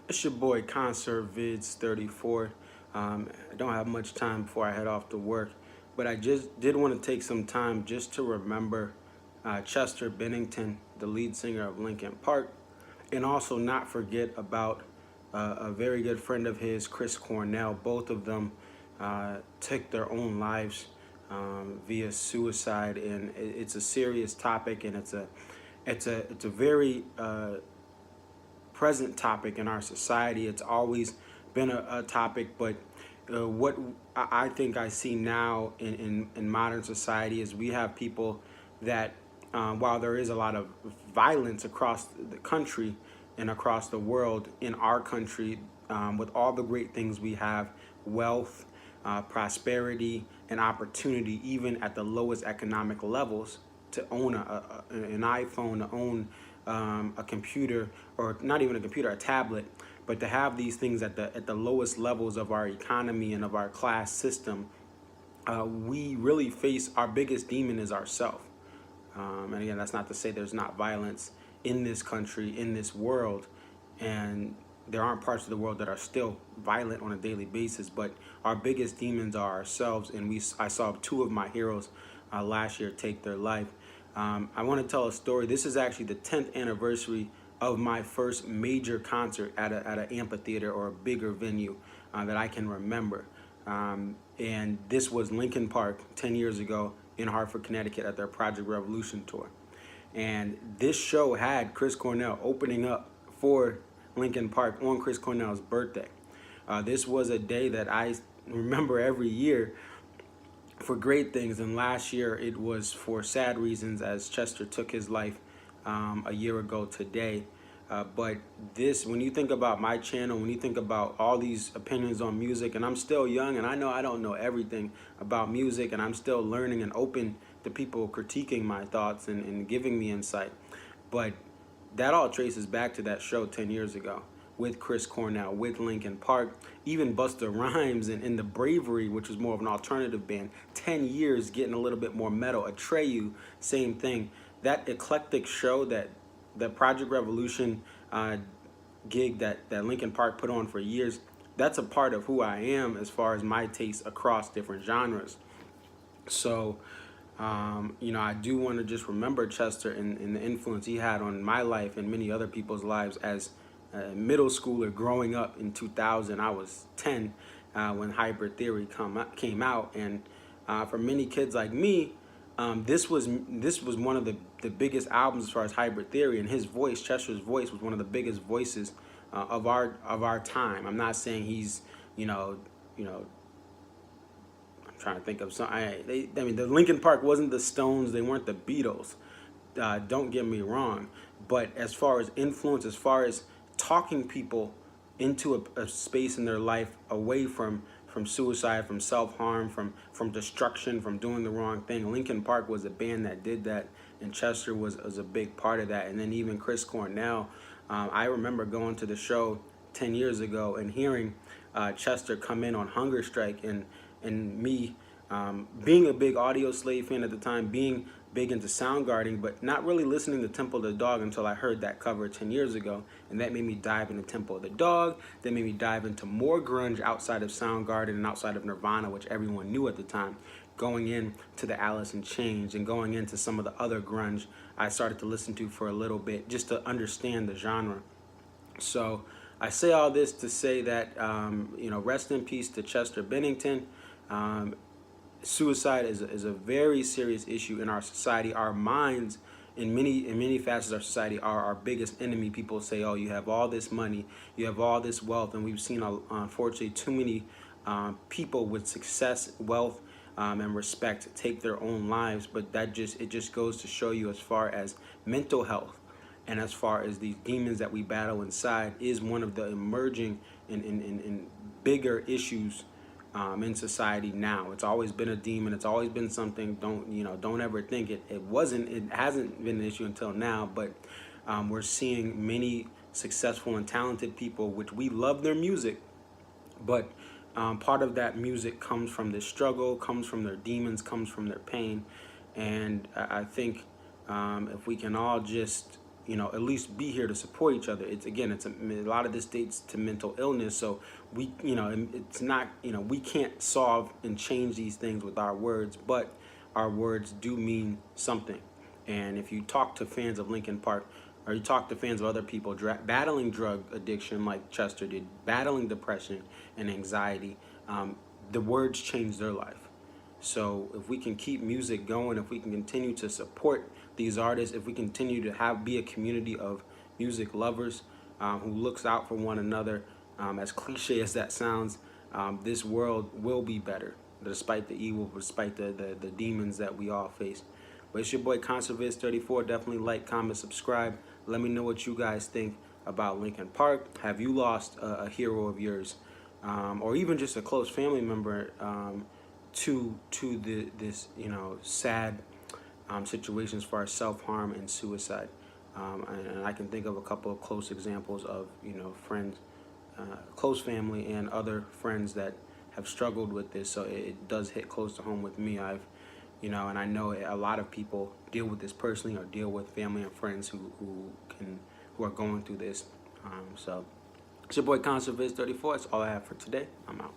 It's your boy Concert Vids 34. I don't have much time before I head off to work, but I just did want to take some time just to remember Chester Bennington, the lead singer of Linkin Park, and also not forget about a very good friend of his, Chris Cornell. Both of them took their own lives via suicide, and it's a serious topic, and it's a very present topic in our society. It's always been a topic, but what I think I see now in modern society is we have people that, while there is a lot of violence across the country and across the world, in our country, with all the great things we have, wealth, prosperity, and opportunity, even at the lowest economic levels, to own an iPhone, to own a computer, or not even a computer, a tablet, but to have these things at the lowest levels of our economy and of our class system, we really face our biggest demon is ourself. And again, that's not to say there's not violence in this country, in this world, and there aren't parts of the world that are still violent on a daily basis, but our biggest demons are ourselves. And I saw two of my heroes last year take their life. I want to tell a story. This is actually the 10th anniversary of my first major concert at an amphitheater or a bigger venue that I can remember. And this was Linkin Park 10 years ago in Hartford, Connecticut at their Project Revolution tour. And this show had Chris Cornell opening up for Linkin Park on Chris Cornell's birthday. This was a day that I remember every year for great things, and last year it was for sad reasons as Chester took his life a year ago today. But this, when you think about my channel, when you think about all these opinions on music, and I'm still young, and I know I don't know everything about music, and I'm still learning and open to people critiquing my thoughts and giving me insight. But that all traces back to that show 10 years ago with Chris Cornell, with Linkin Park, even Busta Rhymes and The Bravery, which was more of an alternative band, 10 years getting a little bit more metal. Atreyu, same thing. That eclectic show, that Project Revolution gig that Linkin Park put on for years, that's a part of who I am as far as my taste across different genres. So, I do want to just remember Chester and the influence he had on my life and many other people's lives as a middle schooler growing up in 2000. I was 10 when Hybrid Theory came out, and for many kids like me, this was one of the biggest albums as far as Hybrid Theory, and his voice, Chester's voice, was one of the biggest voices of our time. I'm not saying he's I'm trying to think of some. I mean, the Linkin Park wasn't the Stones. They weren't the Beatles. Don't get me wrong. But as far as influence, as far as talking people into a space in their life away from suicide, from self-harm, from destruction, from doing the wrong thing, Linkin Park was a band that did that, and Chester was a big part of that. And then even Chris Cornell. I remember going to the show 10 years ago and hearing Chester come in on Hunger Strike, and me being a big Audio Slave fan at the time, being big into Soundgarden, but not really listening to Temple of the Dog until I heard that cover 10 years ago. And that made me dive into Temple of the Dog. That made me dive into more grunge outside of Soundgarden and outside of Nirvana, which everyone knew at the time. Going into the Alice in Chains and going into some of the other grunge I started to listen to for a little bit just to understand the genre. So I say all this to say that, rest in peace to Chester Bennington. Suicide is a very serious issue in our society. Our minds, in many facets of our society, are our biggest enemy. People say, "Oh, you have all this money, you have all this wealth," and we've seen, unfortunately, too many people with success, wealth, and respect take their own lives. But it just goes to show you, as far as mental health and as far as these demons that we battle inside, is one of the emerging and bigger issues in society now. It's always been a demon. It's always been something. Don't ever think it hasn't been an issue until now. But we're seeing many successful and talented people, which we love their music, but part of that music comes from this struggle, comes from their demons, comes from their pain. And I think if we can all just at least be here to support each other. It's again, it's a lot of this dates to mental illness. So we, it's not, we can't solve and change these things with our words, but our words do mean something. And if you talk to fans of Linkin Park, or you talk to fans of other people battling drug addiction like Chester did, battling depression and anxiety, the words change their life. So if we can keep music going, if we can continue to support these artists, if we continue to be a community of music lovers who looks out for one another, as cliche as that sounds, this world will be better, despite the evil, despite the demons that we all face. But it's your boy Conserviz34. Definitely like, comment, subscribe. Let me know what you guys think about Linkin Park. Have you lost a hero of yours, or even just a close family member to this sad situations for our self-harm and suicide? And I can think of a couple of close examples of friends, close family, and other friends that have struggled with this. So it does hit close to home with me. And I know a lot of people deal with this personally, or deal with family and friends who are going through this. So it's your boy Conserviz34. That's all I have for today. I'm out.